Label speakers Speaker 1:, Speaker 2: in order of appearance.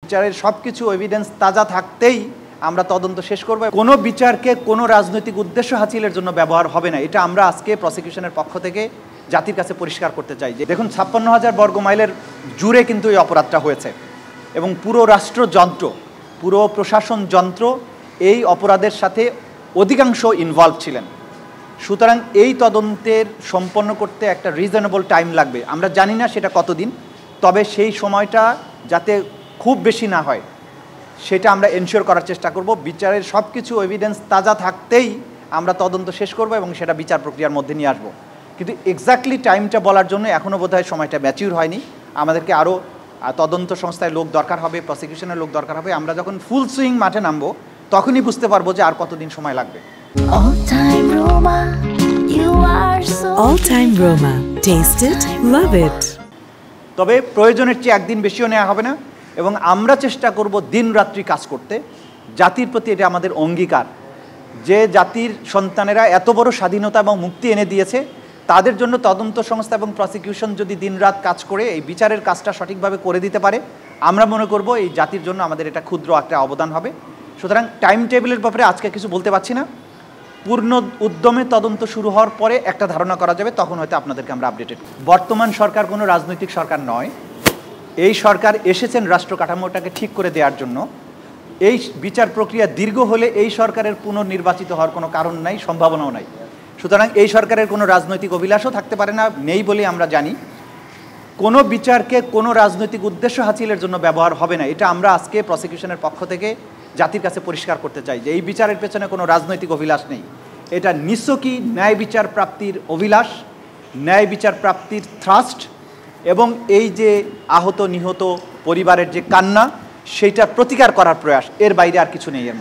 Speaker 1: বিচারের সবকিছু এভিডেন্স তাজা থাকতেই আমরা তদন্ত শেষ করব। কোনো বিচারকে কোনো রাজনৈতিক উদ্দেশ্য হাসিলের জন্য ব্যবহার হবে না, এটা আমরা আজকে প্রসিকিউশনের পক্ষ থেকে জাতির কাছে পরিষ্কার করতে চাই। যে দেখুন ৫৬,০০০ বর্গ মাইলের জুড়ে কিন্তু এই অপরাধটা হয়েছে এবং পুরো রাষ্ট্রযন্ত্র, পুরো প্রশাসন যন্ত্র এই অপরাধের সাথে অধিকাংশ ইনভলভ ছিলেন। সুতরাং এই তদন্তের সম্পন্ন করতে একটা রিজনেবল টাইম লাগবে। আমরা জানি না সেটা কতদিন, তবে সেই সময়টা যাতে খুব বেশি না হয় সেটা আমরা এনশিওর করার চেষ্টা করব। বিচারের সব কিছু এভিডেন্স তাজা থাকতেই আমরা তদন্ত শেষ করব এবং সেটা বিচার প্রক্রিয়ার মধ্যে নিয়ে আসব। কিন্তু এক্স্যাক্টলি টাইমটা বলার জন্য এখনও বোধহয় সময়টা ম্যাচিউর হয়নি। আমাদেরকে আরও তদন্ত সংস্থায় লোক দরকার হবে, প্রসিকিউশনের লোক দরকার হবে। আমরা যখন ফুল সুইং মাঠে নামবো তখনই বুঝতে পারবো যে আর কতদিন সময় লাগবে।
Speaker 2: All Time Roma. Taste it, love it.
Speaker 1: তবে প্রয়োজনের চেয়ে একদিন বেশিও নেওয়া হবে না এবং আমরা চেষ্টা করব দিন রাত্রি কাজ করতে। জাতির প্রতি এটা আমাদের অঙ্গীকার যে জাতির সন্তানেরা এত বড় স্বাধীনতা এবং মুক্তি এনে দিয়েছে, তাদের জন্য তদন্ত সংস্থা এবং প্রসিকিউশন যদি দিনরাত কাজ করে এই বিচারের কাজটা সঠিকভাবে করে দিতে পারে, আমরা মনে করব এই জাতির জন্য আমাদের এটা ক্ষুদ্র একটা অবদান হবে। সুতরাং টাইম টেবিলের ব্যাপারে আজকে কিছু বলতে পারছি না। পূর্ণ উদ্যমে তদন্ত শুরু হওয়ার পরে একটা ধারণা করা যাবে, তখন হয়তো আপনাদেরকে আমরা আপডেটেড। বর্তমান সরকার কোনো রাজনৈতিক সরকার নয়। এই সরকার এসেছেন রাষ্ট্র কাঠামোটাকে ঠিক করে দেওয়ার জন্য। এই বিচার প্রক্রিয়া দীর্ঘ হলে এই সরকারের পুনর্নির্বাচিত হওয়ার কোনো কারণ নাই, সম্ভাবনাও নাই। সুতরাং এই সরকারের কোনো রাজনৈতিক অভিলাষও থাকতে পারে না, নেই বলে আমরা জানি। কোনো বিচারকে কোনো রাজনৈতিক উদ্দেশ্য হাসিলের জন্য ব্যবহার হবে না, এটা আমরা আজকে প্রসিকিউশনের পক্ষ থেকে জাতির কাছে পরিষ্কার করতে চাই যে এই বিচারের পেছনে কোনো রাজনৈতিক অভিলাষ নেই। এটা নিছকই ন্যায় বিচার প্রাপ্তির অভিলাষ, ন্যায় বিচার প্রাপ্তির থ্রাস্ট এবং এই যে আহত নিহত পরিবারের যে কান্না, সেইটা প্রতিকার করার প্রয়াস, এর বাইরে আর কিছু নেই এর মধ্যে।